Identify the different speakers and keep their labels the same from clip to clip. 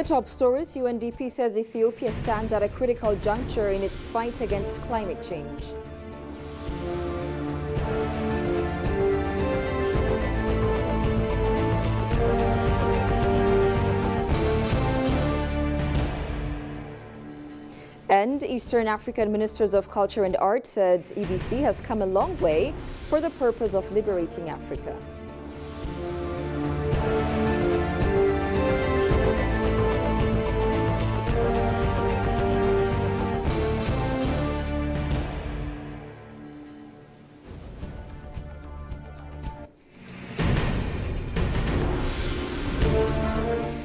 Speaker 1: The top stories: UNDP says Ethiopia stands at a critical juncture in its fight against climate change. And Eastern African Ministers of Culture and Art said EBC has come a long way for the purpose of liberating Africa.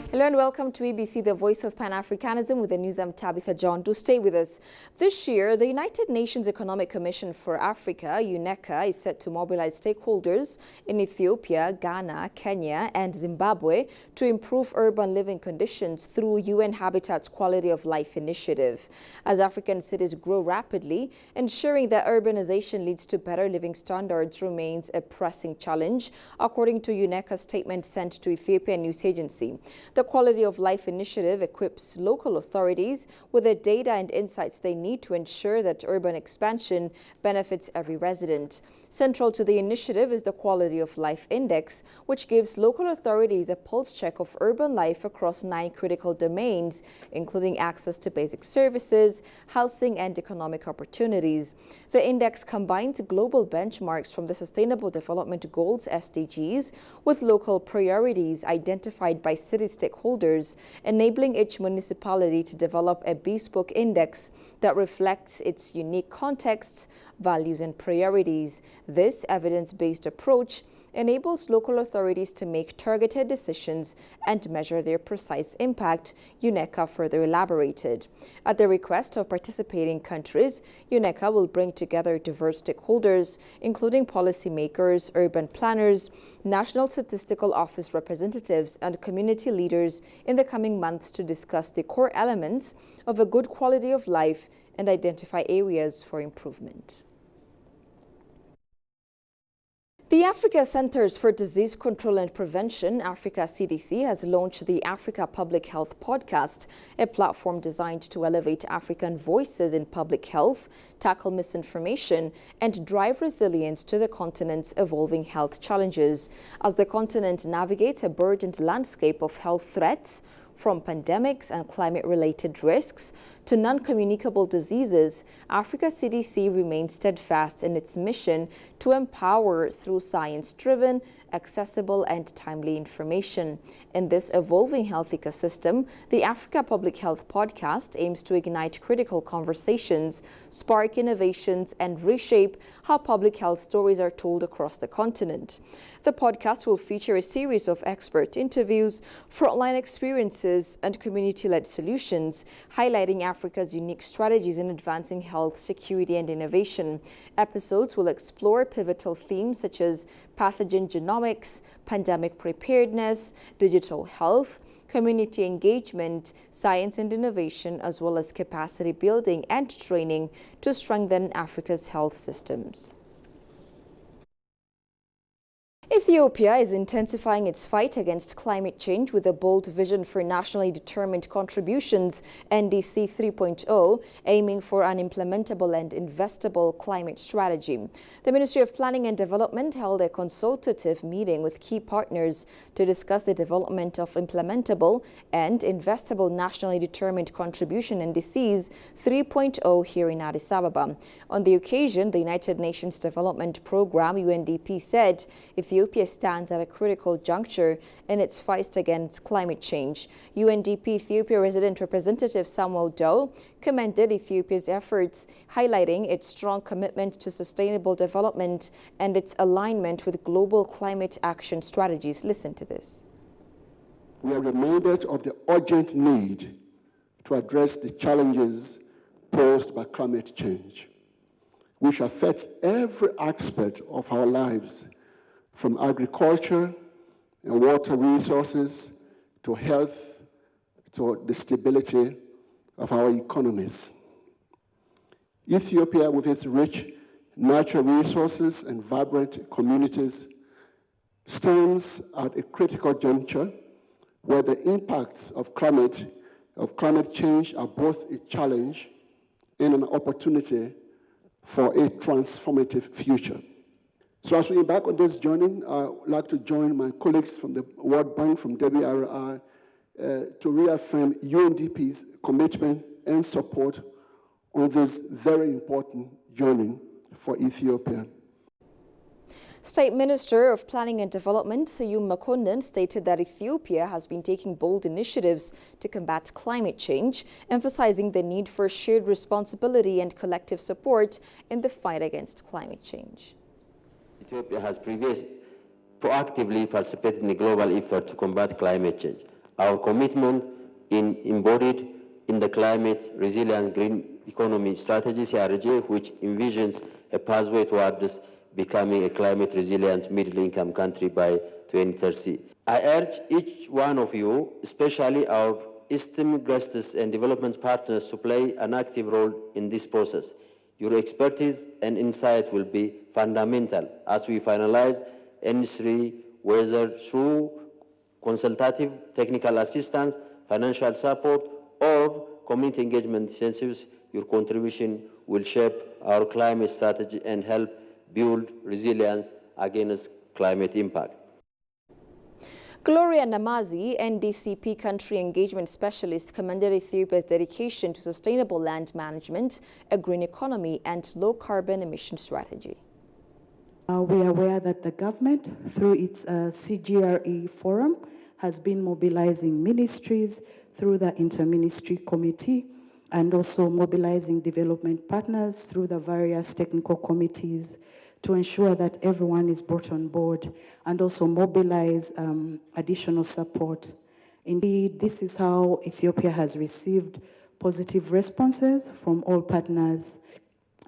Speaker 1: Hello and welcome to EBC, the voice of Pan-Africanism. With the news, I'm Tabitha John. Do stay with us. This year, the United Nations Economic Commission for Africa, UNECA, is set to mobilize stakeholders in Ethiopia, Ghana, Kenya, and Zimbabwe to improve urban living conditions through UN Habitat's Quality of Life initiative. As African cities grow rapidly, ensuring that urbanization leads to better living standards remains a pressing challenge, according to UNECA's statement sent to Ethiopian news agency. The Quality of Life initiative equips local authorities with the data and insights they need to ensure that urban expansion benefits every resident. Central to the initiative is the Quality of Life Index, which gives local authorities a pulse check of urban life across 9 critical domains, including access to basic services, housing, and economic opportunities. The index combines global benchmarks from the Sustainable Development Goals (SDGs) with local priorities identified by city stakeholders, enabling each municipality to develop a bespoke index that reflects its unique contexts, values, and priorities. This evidence-based approach enables local authorities to make targeted decisions and measure their precise impact, UNECA further elaborated. At the request of participating countries, UNECA will bring together diverse stakeholders, including policymakers, urban planners, National Statistical Office representatives, and community leaders in the coming months to discuss the core elements of a good quality of life and identify areas for improvement. The Africa Centers for Disease Control and Prevention, Africa CDC, has launched the Africa Public Health Podcast, a platform designed to elevate African voices in public health, tackle misinformation, and drive resilience to the continent's evolving health challenges. As the continent navigates a burdened landscape of health threats, from pandemics and climate-related risks to non-communicable diseases, Africa CDC remains steadfast in its mission to empower through science-driven, accessible, and timely information. In this evolving health ecosystem, the Africa Public Health Podcast aims to ignite critical conversations, spark innovations, and reshape how public health stories are told across the continent. The podcast will feature a series of expert interviews, frontline experiences, and community-led solutions, highlighting Africa's unique strategies in advancing health, security, and innovation. Episodes will explore pivotal themes such as pathogen genomics, pandemic preparedness, digital health, community engagement, science and innovation, as well as capacity building and training to strengthen Africa's health systems. Ethiopia is intensifying its fight against climate change with a bold vision for nationally determined contributions, NDC 3.0, aiming for an implementable and investable climate strategy. The Ministry of Planning and Development held a consultative meeting with key partners to discuss the development of implementable and investable nationally determined contribution NDCs 3.0 here in Addis Ababa. On the occasion, the United Nations Development Programme, UNDP, said Ethiopia stands at a critical juncture in its fight against climate change. UNDP Ethiopia resident representative Samuel Doe commended Ethiopia's efforts, highlighting its strong commitment to sustainable development and its alignment with global climate action strategies. Listen to this.
Speaker 2: We are reminded of the urgent need to address the challenges posed by climate change, which affects every aspect of our lives, from agriculture and water resources to health to the stability of our economies. Ethiopia, with its rich natural resources and vibrant communities, stands at a critical juncture where the impacts of climate change are both a challenge and an opportunity for a transformative future. So as we embark on this journey, I'd like to join my colleagues from the World Bank, from WRI, to reaffirm UNDP's commitment and support on this very important journey for Ethiopia.
Speaker 1: State Minister of Planning and Development, Seyum Makondan, stated that Ethiopia has been taking bold initiatives to combat climate change, emphasizing the need for shared responsibility and collective support in the fight against climate change.
Speaker 3: Ethiopia has previously proactively participated in the global effort to combat climate change. Our commitment embodied in the Climate Resilient Green Economy Strategy, CRG, which envisions a pathway towards becoming a climate resilient middle-income country by 2030. I urge each one of you, especially our esteemed guests and development partners, to play an active role in this process. Your expertise and insight will be fundamental as we finalize N3, whether through consultative technical assistance, financial support, or community engagement incentives. Your contribution will shape our climate strategy and help build resilience against climate impact.
Speaker 1: Gloria Namazi, NDCP Country Engagement Specialist, commended Ethiopia's dedication to sustainable land management, a green economy, and low-carbon emission strategy.
Speaker 4: We are aware that the government, through its CGRE forum, has been mobilizing ministries through the Inter-Ministry Committee and also mobilizing development partners through the various technical committees to ensure that everyone is brought on board and also mobilize additional support. Indeed, this is how Ethiopia has received positive responses from all partners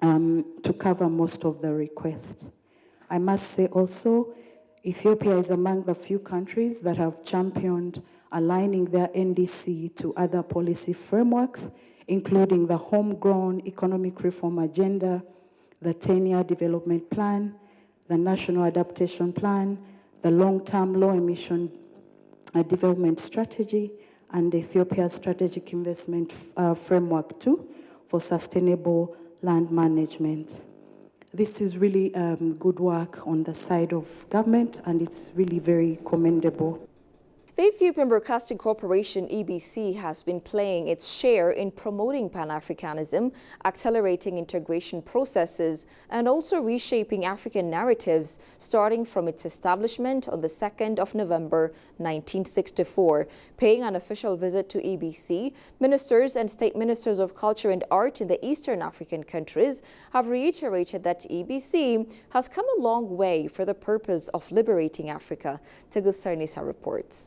Speaker 4: to cover most of the requests. I must say also, Ethiopia is among the few countries that have championed aligning their NDC to other policy frameworks, including the homegrown economic reform agenda, the 10-year development plan, the national adaptation plan, the long-term low-emission development strategy, and Ethiopia's strategic investment framework too for sustainable land management. This is really good work on the side of government, and it's really very commendable.
Speaker 1: The Ethiopian Broadcasting Corporation, EBC, has been playing its share in promoting Pan-Africanism, accelerating integration processes, and also reshaping African narratives, starting from its establishment on the 2nd of November 1964. Paying an official visit to EBC, ministers and state ministers of culture and art in the Eastern African countries have reiterated that EBC has come a long way for the purpose of liberating Africa. Tigil Sarnisa reports.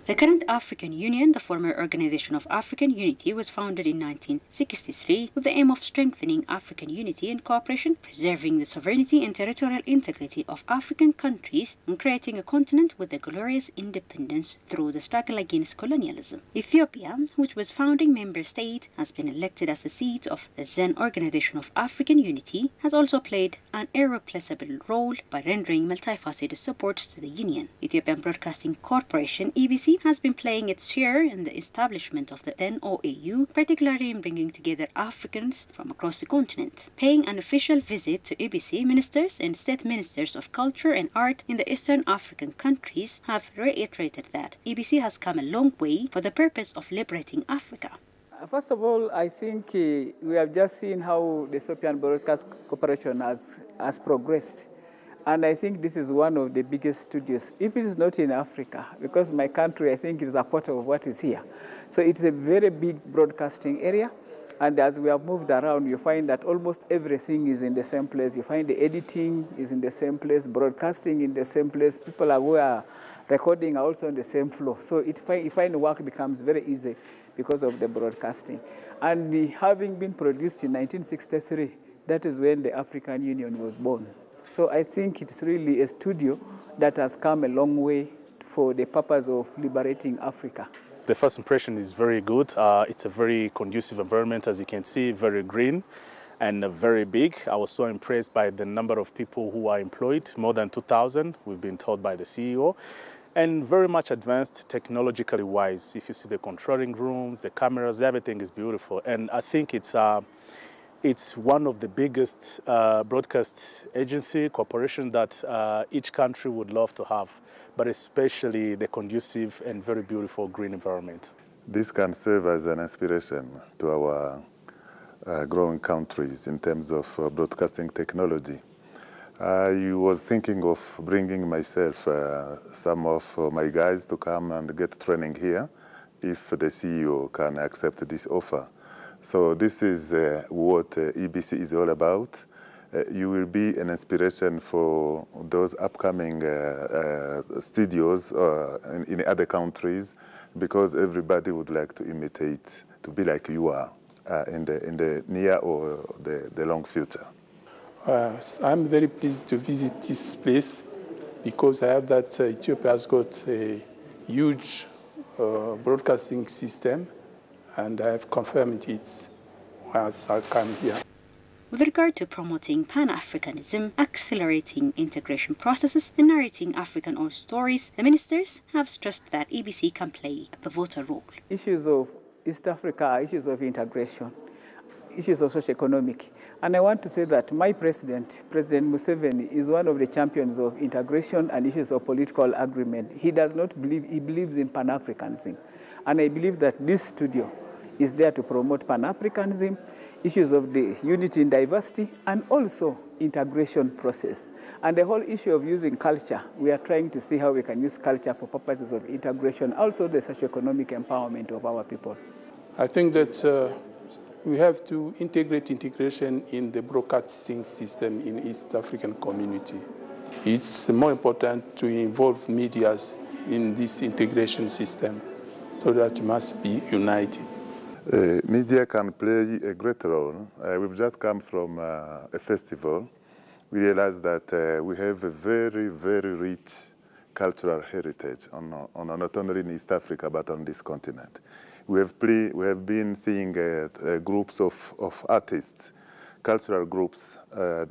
Speaker 5: The current African Union, the former Organization of African Unity, was founded in 1963 with the aim of strengthening African unity and cooperation, preserving the sovereignty and territorial integrity of African countries, and creating a continent with a glorious independence through the struggle against colonialism. Ethiopia, which was founding member state, has been elected as the seat of the then Organization of African Unity, has also played an irreplaceable role by rendering multifaceted support to the Union. Ethiopian Broadcasting Corporation, EBC, has been playing its share in the establishment of the then OAU, particularly in bringing together Africans from across the continent. Paying an official visit to EBC, ministers and state ministers of culture and art in the Eastern African countries have reiterated that EBC has come a long way for the purpose of liberating Africa.
Speaker 6: First of all, I think we have just seen how the Ethiopian Broadcast Corporation has progressed. And I think this is one of the biggest studios, if it is not in Africa, because my country, I think, is a part of what is here. So it's a very big broadcasting area. And as we have moved around, you find that almost everything is in the same place. You find the editing is in the same place, broadcasting in the same place. People who are recording are also on the same floor. So you find the work becomes very easy because of the broadcasting. And having been produced in 1963, that is when the African Union was born. So I think it's really a studio that has come a long way for the purpose of liberating Africa.
Speaker 7: The first impression is very good. It's a very conducive environment, as you can see, very green and very big. I was so impressed by the number of people who are employed, more than 2,000, we've been told by the CEO. and very much advanced technologically wise. If you see the controlling rooms, the cameras, everything is beautiful. And I think it's one of the biggest broadcast agency corporation that each country would love to have, but especially the conducive and very beautiful green environment.
Speaker 8: This can serve as an inspiration to our growing countries in terms of broadcasting technology. I was thinking of bringing myself some of my guys to come and get training here if the CEO can accept this offer. So this is what EBC is all about. You will be an inspiration for those upcoming studios in other countries, because everybody would like to imitate, to be like you are in the near or the long future.
Speaker 9: I'm very pleased to visit this place because I have that Ethiopia has got a huge broadcasting system, and I have confirmed it as I come here.
Speaker 5: With regard to promoting Pan-Africanism, accelerating integration processes, and narrating African-owned stories, the ministers have stressed that EBC can play a pivotal role.
Speaker 6: Issues of East Africa are issues of integration, issues of socio-economic. And I want to say that my president, President Museveni, is one of the champions of integration and issues of political agreement. He does not believe, he believes in Pan-Africanism. And I believe that this studio is there to promote Pan-Africanism, issues of the unity in diversity, and also integration process. And the whole issue of using culture, we are trying to see how we can use culture for purposes of integration, also the socio-economic empowerment of our people.
Speaker 9: I think that we have to integrate integration in the broadcasting system in East African community. It's more important to involve medias in this integration system so that we must be united.
Speaker 8: Media can play a great role. We've just come from a festival. We realized that we have a very, very rich cultural heritage not only in East Africa, but on this continent. We have been seeing groups of artists, cultural groups,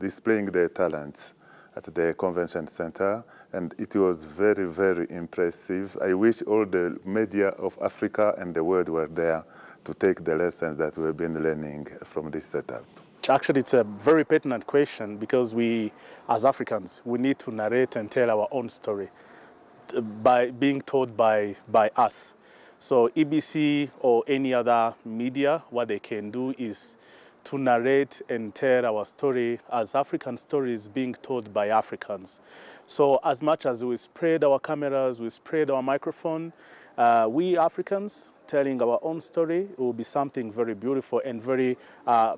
Speaker 8: displaying their talents at the convention center, and it was very, very impressive. I wish all the media of Africa and the world were there to take the lessons that we've been learning from this setup.
Speaker 7: Actually, it's a very pertinent question because we, as Africans, we need to narrate and tell our own story by being told by us. So EBC or any other media, what they can do is to narrate and tell our story as African stories being told by Africans. So as much as we spread our cameras, we spread our microphone, we Africans telling our own story, it will be something very beautiful and very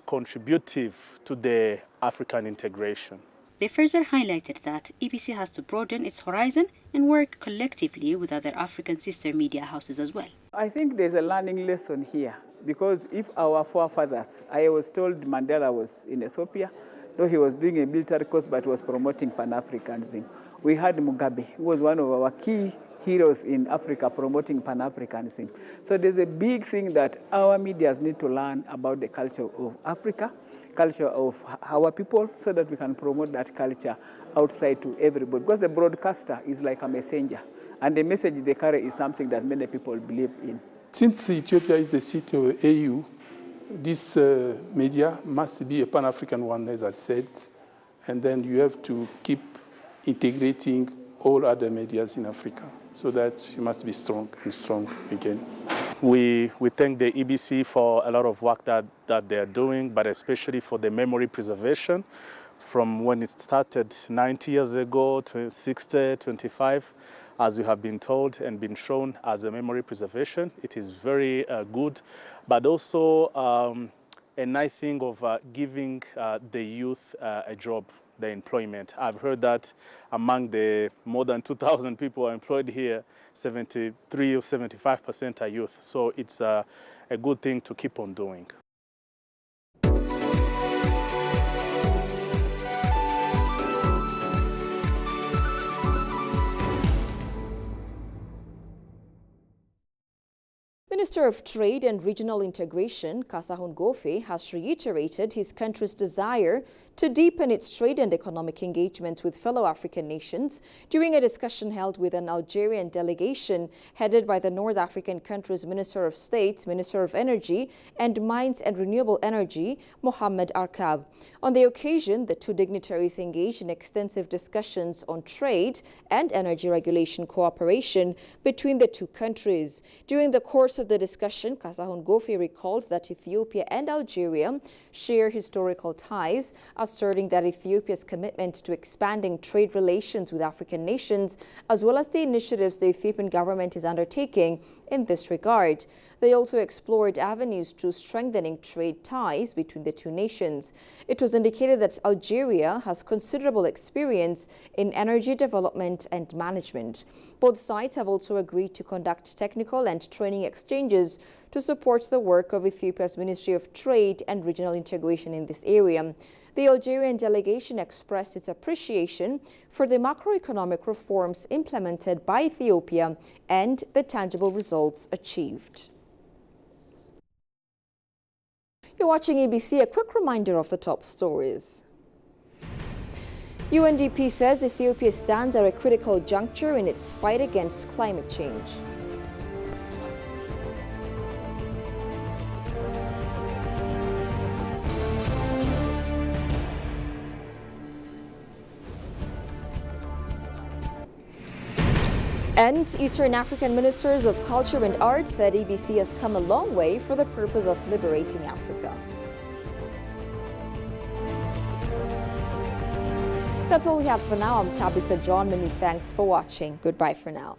Speaker 7: contributive to the African integration.
Speaker 5: They further highlighted that EBC has to broaden its horizon and work collectively with other African sister media houses as well.
Speaker 6: I think there's a learning lesson here, because if our forefathers, I was told Mandela was in Ethiopia, though he was doing a military course but was promoting Pan-Africanism. We had Mugabe, who was one of our key heroes in Africa promoting Pan-Africanism. So there's a big thing that our medias need to learn about the culture of Africa, culture of our people, so that we can promote that culture outside to everybody. Because the broadcaster is like a messenger, and the message they carry is something that many people believe in.
Speaker 9: Since Ethiopia is the seat of AU, this media must be a Pan-African one, as I said, and then you have to keep integrating all other medias in Africa, so that you must be strong and strong again.
Speaker 7: We thank the EBC for a lot of work that they're doing, but especially for the memory preservation. From when it started 90 years ago to 60, 25, as we have been told and been shown as a memory preservation, it is very good, but also a nice thing of giving the youth a job, the employment. I've heard that among the more than 2,000 people employed here, 73 or 75% are youth. So it's a good thing to keep on doing.
Speaker 1: Minister of Trade and Regional Integration, Kasahun Gofe, has reiterated his country's desire to deepen its trade and economic engagement with fellow African nations during a discussion held with an Algerian delegation headed by the North African country's Minister of State, Minister of Energy and Mines and Renewable Energy, Mohamed Arkab. On the occasion, the two dignitaries engaged in extensive discussions on trade and energy regulation cooperation between the two countries. During the course of the discussion, Kasahun Gofe recalled that Ethiopia and Algeria share historical ties, asserting that Ethiopia's commitment to expanding trade relations with African nations, as well as the initiatives the Ethiopian government is undertaking in this regard. They also explored avenues to strengthening trade ties between the two nations. It was indicated that Algeria has considerable experience in energy development and management. Both sides have also agreed to conduct technical and training exchanges to support the work of Ethiopia's Ministry of Trade and Regional Integration in this area. The Algerian delegation expressed its appreciation for the macroeconomic reforms implemented by Ethiopia and the tangible results achieved. You're watching ABC. A quick reminder of the top stories. UNDP says Ethiopia stands at a critical juncture in its fight against climate change. And Eastern African ministers of culture and art said EBC has come a long way for the purpose of liberating Africa. That's all we have for now. I'm Tabitha John. Many thanks for watching. Goodbye for now.